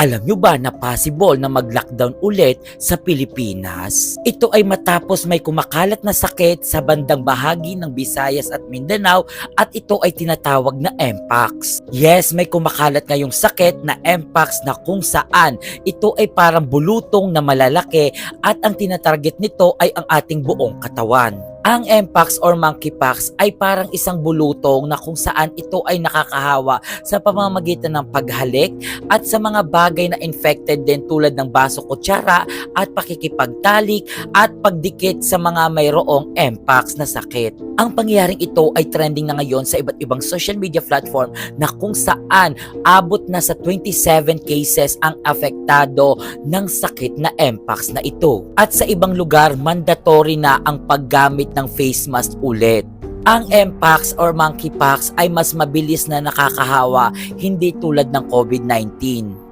Alam nyo ba na possible na mag-lockdown ulit sa Pilipinas? Ito ay matapos may kumakalat na sakit sa bandang bahagi ng Visayas at Mindanao at ito ay tinatawag na Mpox. Yes, may kumakalat ngayong sakit na Mpox na kung saan ito ay parang bulutong na malalaki at ang tinatarget nito ay ang ating buong katawan. Ang Mpox or Monkeypox ay parang isang bulutong na kung saan ito ay nakakahawa sa pamamagitan ng paghalik at sa mga bagay na infected din tulad ng baso kutsara at pakikipagtalik at pagdikit sa mga mayroong Mpox na sakit. Ang pangyayaring ito ay trending na ngayon sa iba't ibang social media platform na kung saan abot na sa 27 cases ang apektado ng sakit na Mpox na ito. At sa ibang lugar, mandatory na ang paggamit ng face mask ulit. Ang Mpox or Monkeypox ay mas mabilis na nakakahawa, hindi tulad ng COVID-19.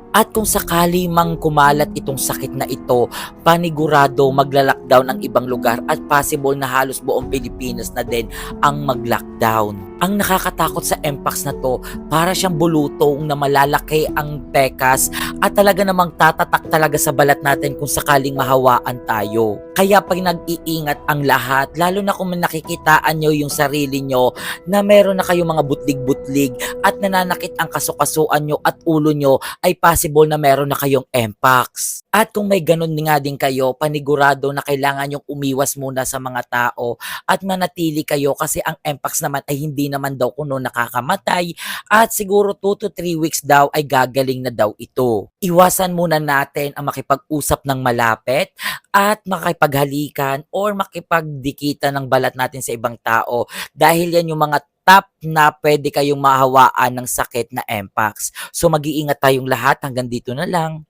At kung sakali mang kumalat itong sakit na ito, panigurado magla-lockdown ang ibang lugar at possible na halos buong Pilipinas na din ang mag-lockdown. Ang nakakatakot sa Mpox na to, para siyang bulutong na malalaki ang pekas at talaga namang tatatak talaga sa balat natin kung sakaling mahawaan tayo. Kaya pag nag-iingat ang lahat, lalo na kung nakikitaan nyo yung sarili nyo na meron na kayong mga butlig-butlig at nananakit ang kasukasuan nyo at ulo nyo, ay possible na meron na kayong Mpox. At kung may ganun nga din kayo, panigurado na kailangan yung umiwas muna sa mga tao at manatili kayo kasi ang Mpox naman ay hindi naman daw kuno nakakamatay at siguro 2 to 3 weeks daw ay gagaling na daw ito. Iwasan muna natin ang makipag-usap ng malapit at makipaghalikan or makipagdikitan ng balat natin sa ibang tao dahil yan yung mga top na pwede kayong mahawaan ng sakit na Mpox. So mag-iingat tayong lahat, hanggang dito na lang.